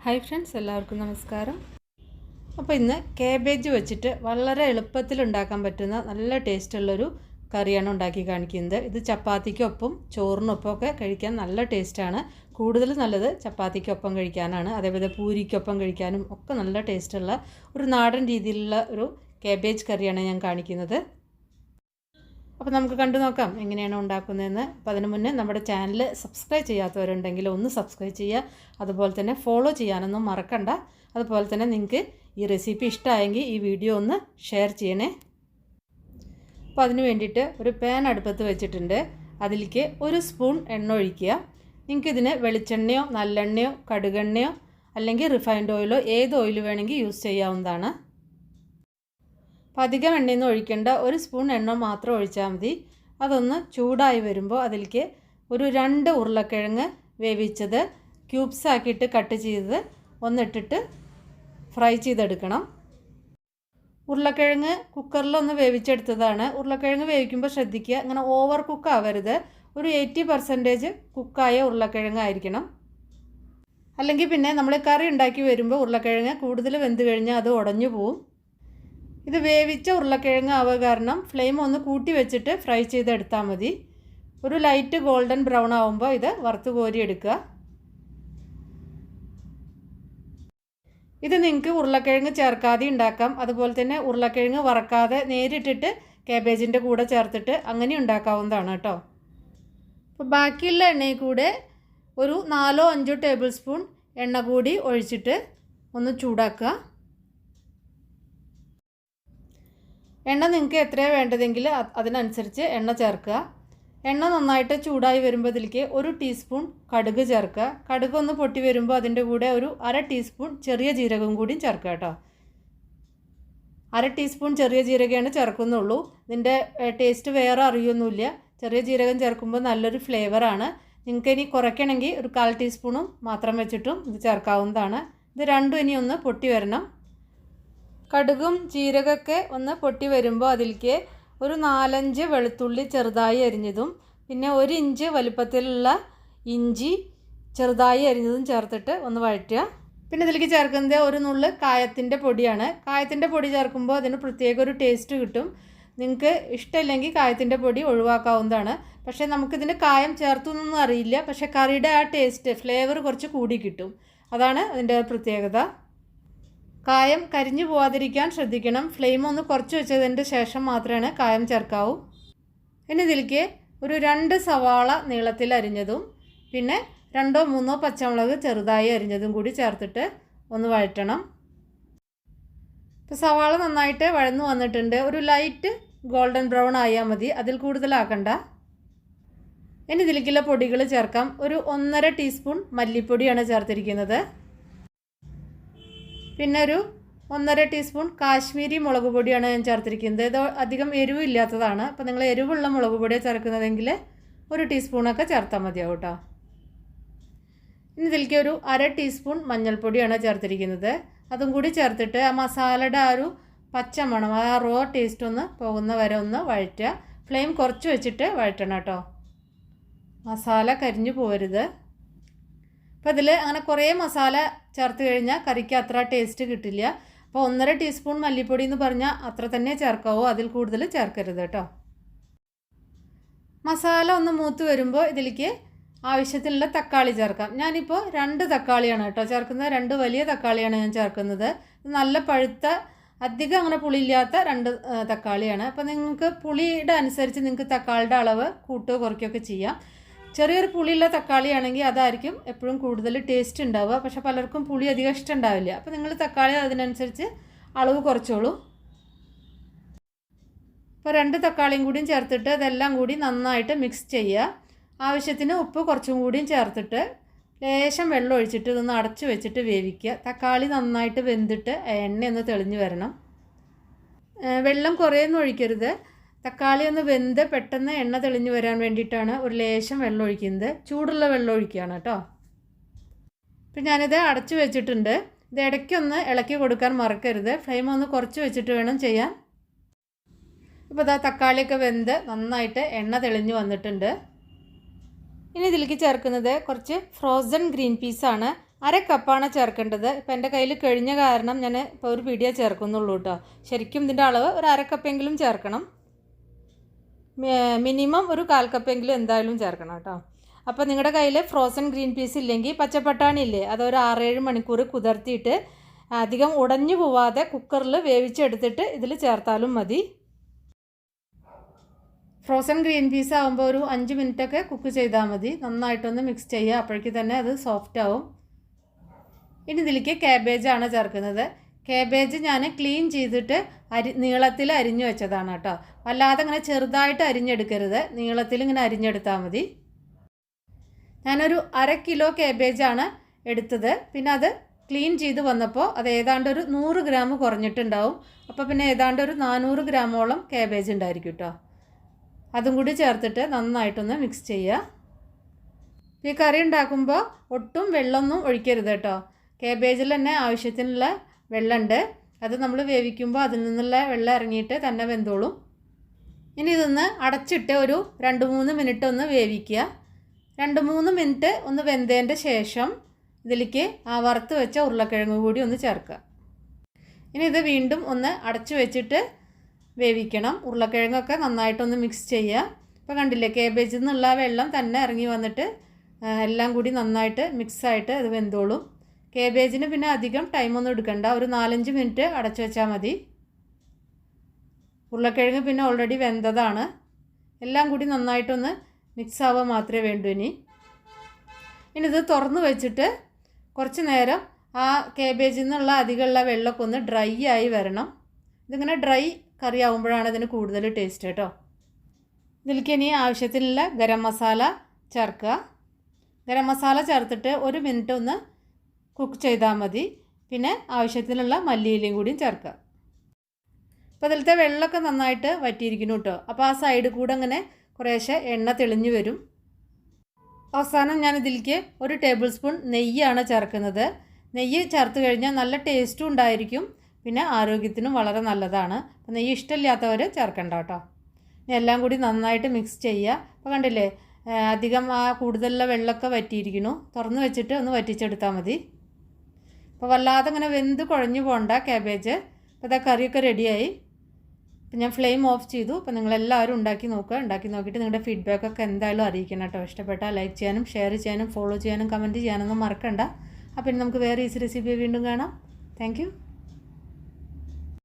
Hi friends, എല്ലാവർക്കും നമസ്കാരം. അപ്പോൾ ഇന്ന് കാബേജ് വെച്ചിട്ട് വളരെ എളുപ്പത്തിൽ ഉണ്ടാക്കാൻ പറ്റുന്ന നല്ല ടേസ്റ്റുള്ളൊരു കറിയാണ് ഉണ്ടാക്കി കാണിക്കുന്നത്. ഇത് ചപ്പാത്തിക്കൊപ്പം ചോറിനൊപ്പമൊക്കെ കഴിക്കാൻ നല്ല ടേസ്റ്റാണ്. കൂടുതൽ നല്ലത് ചപ്പാത്തിക്കൊപ്പം കഴിക്കാനാണ്. അതേപോലെ പൂരിക്കൊപ്പം കഴിക്കാനും ഒക്കെ നല്ല ടേസ്റ്റുള്ള ഒരു നാടൻ രീതിയിലുള്ള ഒരു കാബേജ് കറിയാണ് ഞാൻ കാണിക്കുന്നത്. അപ്പോൾ നമുക്ക് കണ്ടു നോക്കാം എങ്ങനെയാണ് ഉണ്ടാക്കുന്നതെന്ന്. അപ്പോൾ അതിന് മുന്നേ നമ്മുടെ ചാനൽ സബ്സ്ക്രൈബ് ചെയ്യാത്തവരുണ്ടെങ്കിൽ ഒന്ന് സബ്സ്ക്രൈബ് ചെയ്യുക. അതുപോലെ തന്നെ ഫോളോ ചെയ്യാനൊന്നും മറക്കണ്ട. അതുപോലെ തന്നെ നിങ്ങൾക്ക് ഈ റെസിപ്പി ഇഷ്ടമായെങ്കിൽ ഈ വീഡിയോ ഒന്ന് ഷെയർ ചെയ്യണേ. അപ്പോൾ അതിന് വേണ്ടിയിട്ട് ഒരു പാൻ അടുപ്പത്ത് വെച്ചിട്ടുണ്ട്. അതിലേക്ക് 1 സ്പൂൺ എണ്ണ ഒഴിക്കുക. നിങ്ങൾക്കിതിന് വെളിച്ചെണ്ണയോ നല്ലെണ്ണയോ കടുകെണ്ണയോ അല്ലെങ്കിൽ റിഫൈൻഡ് ഓയിലോ ഏത് ഓയിൽ വേണമെങ്കിൽ യൂസ് ചെയ്യാവുന്നതാണ്. അപ്പോൾ അധികം എണ്ണയൊന്നും ഒഴിക്കേണ്ട, 1 സ്പൂൺ എണ്ണ മാത്രം ഒഴിച്ചാൽ മതി. അതൊന്ന് ചൂടായി വരുമ്പോൾ അതിലേക്ക് ഒരു 2 ഉരുളക്കിഴങ്ങ് വേവിച്ചത് ക്യൂബ്സ് ആക്കിയിട്ട് കട്ട് ചെയ്ത് ഒന്നിട്ടിട്ട് ഫ്രൈ ചെയ്തെടുക്കണം. ഉരുളക്കിഴങ്ങ് കുക്കറിലൊന്ന് വേവിച്ചെടുത്തതാണ്. ഉരുളക്കിഴങ്ങ് വേവിക്കുമ്പോൾ ശ്രദ്ധിക്കുക, അങ്ങനെ ഓവർ കുക്ക് ആവരുത്. ഒരു 80% കുക്കായ ഉരുളക്കിഴങ്ങായിരിക്കണം. അല്ലെങ്കിൽ പിന്നെ നമ്മൾ കറി ഉണ്ടാക്കി വരുമ്പോൾ ഉരുളക്കിഴങ്ങ് കൂടുതൽ വെന്ത് കഴിഞ്ഞാൽ അത് ഉടഞ്ഞു പോവും. ഇത് വേവിച്ച ഉരുളക്കിഴങ്ങ് ആവുക കാരണം ഫ്ലെയിം ഒന്ന് കൂട്ടി വെച്ചിട്ട് ഫ്രൈ ചെയ്തെടുത്താൽ മതി. ഒരു ലൈറ്റ് ഗോൾഡൻ ബ്രൗൺ ആവുമ്പോൾ ഇത് വറുത്ത് കോരി എടുക്കുക. ഇത് നിങ്ങൾക്ക് ഉരുളക്കിഴങ്ങ് ചേർക്കാതെ ഉണ്ടാക്കാം. അതുപോലെ തന്നെ ഉരുളക്കിഴങ്ങ് വറക്കാതെ നേരിട്ടിട്ട് കാബേജിൻ്റെ കൂടെ ചേർത്തിട്ട് അങ്ങനെ ഉണ്ടാക്കാവുന്നതാണ് കേട്ടോ. അപ്പോൾ ബാക്കിയുള്ള എണ്ണയിൽ കൂടെ ഒരു 4-5 ടേബിൾ സ്പൂൺ എണ്ണ കൂടി ഒഴിച്ചിട്ട് ഒന്ന് ചൂടാക്കുക. എണ്ണ നിങ്ങൾക്ക് എത്രയാണ് വേണ്ടതെങ്കിൽ അതിനനുസരിച്ച് എണ്ണ ചേർക്കുക. എണ്ണ നന്നായിട്ട് ചൂടായി വരുമ്പോൾ ഇതിലേക്ക് 1 ടീസ്പൂൺ കടുക് ചേർക്കുക. കടുക് ഒന്ന് പൊട്ടി വരുമ്പോൾ അതിൻ്റെ കൂടെ ഒരു 1/2 ടീസ്പൂൺ ചെറിയ ജീരകം കൂടിയും ചേർക്കുക കേട്ടോ. 1/2 ടീസ്പൂൺ ചെറിയ ജീരകമാണ് ചേർക്കുന്നുള്ളൂ. ഇതിൻ്റെ ടേസ്റ്റ് വേറെ അറിയൊന്നുമില്ല. ചെറിയ ജീരകം ചേർക്കുമ്പോൾ നല്ലൊരു ഫ്ലേവറാണ്. നിങ്ങൾക്ക് ഇനി കുറയ്ക്കണമെങ്കിൽ ഒരു 1/4 ടീസ്പൂണും മാത്രം വെച്ചിട്ടും ഇത് ചേർക്കാവുന്നതാണ്. ഇത് രണ്ടും ഇനി ഒന്ന് പൊട്ടി വരണം. കടുകും ജീരകമൊക്കെ ഒന്ന് പൊട്ടി വരുമ്പോൾ അതിലേക്ക് ഒരു 4-5 വെളുത്തുള്ളി ചെറുതായി അരിഞ്ഞതും പിന്നെ 1 ഇഞ്ച് വലുപ്പത്തിലുള്ള ഇഞ്ചി ചെറുതായി അരിഞ്ഞതും ചേർത്തിട്ട് ഒന്ന് വഴറ്റുക. പിന്നെ ഇതിലേക്ക് ചേർക്കുന്നത് ഒരു നുള്ള് കായത്തിൻ്റെ പൊടിയാണ്. കായത്തിൻ്റെ പൊടി ചേർക്കുമ്പോൾ അതിന് പ്രത്യേക ഒരു ടേസ്റ്റ് കിട്ടും. നിങ്ങൾക്ക് ഇഷ്ടമില്ലെങ്കിൽ കായത്തിൻ്റെ പൊടി ഒഴിവാക്കാവുന്നതാണ്. പക്ഷേ നമുക്കിതിന് കായം ചേർത്തൊന്നും അറിയില്ല. പക്ഷേ കറിയുടെ ആ ടേസ്റ്റ് ഫ്ലേവർ കുറച്ച് കൂടി കിട്ടും. അതാണ് അതിൻ്റെ പ്രത്യേകത. കായം കരിഞ്ഞു പോവാതിരിക്കാൻ ശ്രദ്ധിക്കണം. ഫ്ലെയിം ഒന്ന് കുറച്ച് വെച്ചതിൻ്റെ ശേഷം മാത്രമേ കായം ചേർക്കാവൂ. ഇനി ഇതിലേക്ക് ഒരു 2 സവാള നീളത്തിൽ അരിഞ്ഞതും പിന്നെ 2-3 പച്ചമുളക് ചെറുതായി അരിഞ്ഞതും കൂടി ചേർത്തിട്ട് ഒന്ന് വഴറ്റണം. ഇപ്പോൾ സവാള നന്നായിട്ട് വഴന്നു വന്നിട്ടുണ്ട്. ഒരു ലൈറ്റ് ഗോൾഡൻ ബ്രൗൺ ആയാൽ മതി, അതിൽ കൂടുതലാക്കണ്ട. ഇനി ഇതിലേക്കുള്ള പൊടികൾ ചേർക്കാം. ഒരു 1.5 ടീസ്പൂൺ മല്ലിപ്പൊടിയാണ് ചേർത്തിരിക്കുന്നത്. പിന്നെ ഒരു 1.5 ടീസ്പൂൺ കാശ്മീരി മുളക് പൊടിയാണ് ഞാൻ ചേർത്തിരിക്കുന്നത്. ഇത് അധികം എരിവില്ലാത്തതാണ്. അപ്പോൾ നിങ്ങൾ എരിവുള്ള മുളക് പൊടിയാണ് ചേർക്കുന്നതെങ്കിൽ 1 ടീസ്പൂണൊക്കെ ചേർത്താൽ മതിയാവും കേട്ടോ. ഇനി ഇതിലേക്ക് ഒരു 1/2 ടീസ്പൂൺ മഞ്ഞൾപ്പൊടിയാണ് ചേർത്തിരിക്കുന്നത്. അതും കൂടി ചേർത്തിട്ട് ആ മസാലയുടെ ആ ഒരു പച്ചമണം, ആ റോ ടേസ്റ്റ് ഒന്ന് പോകുന്ന വരെ ഒന്ന് വഴറ്റുക. ഫ്ലെയിം കുറച്ച് വെച്ചിട്ട് വഴറ്റണം കേട്ടോ. മസാല കരിഞ്ഞു പോകരുത്. അപ്പോൾ ഇതിൽ അങ്ങനെ കുറേ മസാല ചേർത്ത് കഴിഞ്ഞാൽ കറിക്ക് അത്ര ടേസ്റ്റ് കിട്ടില്ല. അപ്പോൾ 1.5 ടീസ്പൂൺ മല്ലിപ്പൊടി എന്ന് പറഞ്ഞാൽ അത്ര തന്നെ ചേർക്കാവോ, അതിൽ കൂടുതൽ ചേർക്കരുത് കേട്ടോ. മസാല ഒന്ന് മൂത്ത് വരുമ്പോൾ ഇതിലേക്ക് ആവശ്യത്തിനുള്ള തക്കാളി ചേർക്കാം. ഞാനിപ്പോൾ 2 തക്കാളിയാണ് കേട്ടോ ചേർക്കുന്നത്. 2 വലിയ തക്കാളിയാണ് ഞാൻ ചേർക്കുന്നത്. നല്ല പഴുത്ത, അധികം അങ്ങനെ പുളിയില്ലാത്ത 2 തക്കാളിയാണ്. അപ്പോൾ നിങ്ങൾക്ക് പുളിയുടെ അനുസരിച്ച് നിങ്ങൾക്ക് തക്കാളിയുടെ അളവ് കൂട്ടുകയോ കുറയ്ക്കുകയൊക്കെ ചെയ്യാം. ചെറിയൊരു പുളിയുള്ള തക്കാളിയാണെങ്കിൽ അതായിരിക്കും എപ്പോഴും കൂടുതൽ ടേസ്റ്റ് ഉണ്ടാവുക. പക്ഷേ പലർക്കും പുളി അധികം ഇഷ്ടം ഉണ്ടാവില്ല. അപ്പോൾ നിങ്ങൾ തക്കാളി അതിനനുസരിച്ച് അളവ് കുറച്ചോളൂ. അപ്പോൾ 2 തക്കാളിയും കൂടിയും ചേർത്തിട്ട് അതെല്ലാം കൂടി നന്നായിട്ട് മിക്സ് ചെയ്യുക. ആവശ്യത്തിന് ഉപ്പ് കുറച്ചും കൂടിയും ചേർത്തിട്ട് ലേശം വെള്ളം ഒഴിച്ചിട്ട് ഇതൊന്ന് അടച്ചു വെച്ചിട്ട് വേവിക്കുക. തക്കാളി നന്നായിട്ട് വെന്തിട്ട് എണ്ണയൊന്ന് തെളിഞ്ഞ് വരണം. വെള്ളം കുറേയൊന്നും ഒഴിക്കരുത്. തക്കാളി ഒന്ന് വെന്ത് പെട്ടെന്ന് എണ്ണ തെളിഞ്ഞ് വരാൻ വേണ്ടിയിട്ടാണ് ഒരു ലേശം വെള്ളം ഒഴിക്കുന്നത്. ചൂടുള്ള വെള്ളം ഒഴിക്കുകയാണ് കേട്ടോ. ഇപ്പം ഞാനിത് അടച്ചു വെച്ചിട്ടുണ്ട്. ഇത് ഇടയ്ക്കൊന്ന് ഇളക്കി കൊടുക്കാൻ മറക്കരുത്. ഫ്ലെയിം ഒന്ന് കുറച്ച് വെച്ചിട്ട് വേണം ചെയ്യാൻ. ഇപ്പോൾ ഇതാ തക്കാളിയൊക്കെ വെന്ത് നന്നായിട്ട് എണ്ണ തെളിഞ്ഞ് വന്നിട്ടുണ്ട്. ഇനി ഇതിലേക്ക് ചേർക്കുന്നത് കുറച്ച് ഫ്രോസൺ ഗ്രീൻ പീസാണ്. അര കപ്പാണ് ചേർക്കേണ്ടത്. ഇപ്പം എൻ്റെ കയ്യിൽ കഴിഞ്ഞ കാരണം ഞാൻ ഇപ്പോൾ ഒരു പിടിയേ ചേർക്കുന്നുള്ളൂ കേട്ടോ. ശരിക്കും ഇതിൻ്റെ അളവ് ഒരു അരക്കപ്പെങ്കിലും ചേർക്കണം. മിനിമം ഒരു 1/4 കപ്പെങ്കിലും എന്തായാലും ചേർക്കണം കേട്ടോ. അപ്പോൾ നിങ്ങളുടെ കയ്യിൽ ഫ്രോസൺ ഗ്രീൻ പീസ് ഇല്ലെങ്കിൽ പച്ചപ്പട്ടാണി ഇല്ലേ, അതൊരു 6-7 മണിക്കൂർ കുതിർത്തിയിട്ട് അധികം ഉടഞ്ഞു പോവാതെ കുക്കറിൽ വേവിച്ചെടുത്തിട്ട് ഇതിൽ ചേർത്താലും മതി. ഫ്രോസൺ ഗ്രീൻ പീസ് ആകുമ്പോൾ ഒരു 5 മിനിറ്റൊക്കെ കുക്ക് ചെയ്താൽ മതി. നന്നായിട്ടൊന്ന് മിക്സ് ചെയ്യുക, അപ്പോഴേക്ക് തന്നെ അത് സോഫ്റ്റ് ആവും. ഇനി ഇതിലേക്ക് കാബേജാണ് ചേർക്കുന്നത്. കാബേജ് ഞാൻ ക്ലീൻ ചെയ്തിട്ട് നീളത്തിൽ അരിഞ്ഞു വെച്ചതാണ് കേട്ടോ. അല്ലാതെ ഇങ്ങനെ ചെറുതായിട്ട് അരിഞ്ഞെടുക്കരുത്, നീളത്തിൽ ഇങ്ങനെ അരിഞ്ഞെടുത്താൽ മതി. ഞാനൊരു 1/2 കിലോ കാബേജാണ് എടുത്തത്. പിന്നെ അത് ക്ലീൻ ചെയ്ത് വന്നപ്പോൾ അത് ഏതാണ്ട് ഒരു 100 ഗ്രാം കുറഞ്ഞിട്ടുണ്ടാവും. അപ്പോൾ പിന്നെ ഏതാണ്ട് ഒരു 400 ഗ്രാമോളം കാബേജ് ഉണ്ടായിരിക്കും കേട്ടോ. അതും കൂടി ചേർത്തിട്ട് നന്നായിട്ടൊന്ന് മിക്സ് ചെയ്യുക. ഈ കറി ഉണ്ടാക്കുമ്പോൾ ഒട്ടും വെള്ളമൊന്നും ഒഴിക്കരുത് കേട്ടോ. കാബേജിൽ തന്നെ ആവശ്യത്തിനുള്ള വെള്ളമുണ്ട്. അത് നമ്മൾ വേവിക്കുമ്പോൾ അതിൽ നിന്നുള്ള വെള്ളം ഇറങ്ങിയിട്ട് തന്നെ വെന്തോളും. ഇനി ഇതൊന്ന് അടച്ചിട്ട് ഒരു 2-3 മിനിറ്റ് ഒന്ന് വേവിക്കുക. 2-3 മിനിറ്റ് ഒന്ന് വെന്തതിൻ്റെ ശേഷം ഇതിലേക്ക് ആ വറുത്ത് വെച്ച ഉരുളക്കിഴങ്ങ് കൂടി ഒന്ന് ചേർക്കുക. ഇനി ഇത് വീണ്ടും ഒന്ന് അടച്ചു വെച്ചിട്ട് വേവിക്കണം. ഉരുളക്കിഴങ്ങൊക്കെ നന്നായിട്ടൊന്ന് മിക്സ് ചെയ്യുക. ഇപ്പോൾ കണ്ടില്ലേ, കാബേജിൽ നിന്നുള്ള വെള്ളം തന്നെ ഇറങ്ങി വന്നിട്ട് എല്ലാം കൂടി നന്നായിട്ട് മിക്സായിട്ട് അത് വെന്തോളും. കാബേജിന് പിന്നെ അധികം ടൈമൊന്നും എടുക്കണ്ട, ഒരു 4-5 മിനിറ്റ് അടച്ചു വെച്ചാൽ മതി. ഉരുളക്കിഴങ്ങ് പിന്നെ ഓൾറെഡി വെന്തതാണ്. എല്ലാം കൂടി നന്നായിട്ടൊന്ന് മിക്സ് ആവുക മാത്രമേ വേണ്ടൂ. ഇനി ഇത് തുറന്ന് വെച്ചിട്ട് കുറച്ച് നേരം ആ കാബേജിൽ നിന്നുള്ള അധികമുള്ള വെള്ളമൊക്കെ ഒന്ന് ഡ്രൈ ആയി വരണം. ഇതിങ്ങനെ ഡ്രൈ കറി ആകുമ്പോഴാണ് ഇതിന് കൂടുതൽ ടേസ്റ്റ് കേട്ടോ. ഇതിലേക്ക് ഇനി ആവശ്യത്തിനുള്ള ഗരം മസാല ചേർക്കുക. ഗരം മസാല ചേർത്തിട്ട് 1 മിനിറ്റ് ഒന്ന് കുക്ക് ചെയ്താൽ മതി. പിന്നെ ആവശ്യത്തിനുള്ള മല്ലിയിലയും കൂടിയും ചേർക്കുക. അപ്പോൾ അതിലത്തെ വെള്ളമൊക്കെ നന്നായിട്ട് വറ്റിയിരിക്കുന്നു കേട്ടോ. അപ്പോൾ ആ സൈഡ് കൂടെ അങ്ങനെ കുറേശ്ശെ എണ്ണ തെളിഞ്ഞു വരും. അവസാനം ഞാൻ ഇതിലേക്ക് 1 ടേബിൾ സ്പൂൺ നെയ്യാണ് ചേർക്കുന്നത്. നെയ്യ് ചേർത്ത് കഴിഞ്ഞാൽ നല്ല ടേസ്റ്റും ഉണ്ടായിരിക്കും, പിന്നെ ആരോഗ്യത്തിനും വളരെ നല്ലതാണ്. അപ്പോൾ നെയ്യ് ഇഷ്ടമില്ലാത്തവർ ചേർക്കണ്ട കേട്ടോ. ഇനി എല്ലാം കൂടി നന്നായിട്ട് മിക്സ് ചെയ്യുക. അപ്പോൾ കണ്ടില്ലേ, അധികം ആ കൂടുതലുള്ള വെള്ളമൊക്കെ വറ്റിയിരിക്കുന്നു. തുറന്ന് വെച്ചിട്ട് ഒന്ന് വറ്റിച്ചെടുത്താൽ മതി. അപ്പോൾ വല്ലാതെ ഇങ്ങനെ വെന്ത് കുഴഞ്ഞു പോകണ്ട കാബേജ്. അപ്പോൾ ഇതാ കറിയൊക്കെ റെഡിയായി. അപ്പോൾ ഞാൻ ഫ്ലെയിം ഓഫ് ചെയ്തു. അപ്പോൾ നിങ്ങളെല്ലാവരും ഉണ്ടാക്കി നോക്കുക. ഉണ്ടാക്കി നോക്കിയിട്ട് നിങ്ങളുടെ ഫീഡ്ബാക്കൊക്കെ എന്തായാലും അറിയിക്കണം കേട്ടോ. ഇഷ്ടപ്പെട്ടാൽ ലൈക്ക് ചെയ്യാനും ഷെയർ ചെയ്യാനും ഫോളോ ചെയ്യാനും കമൻറ്റ് ചെയ്യാനൊന്നും മറക്കണ്ട. അപ്പോൾ ഇനി നമുക്ക് വേറെ ഈസി റെസിപ്പി വീണ്ടും കാണാം. Thank you.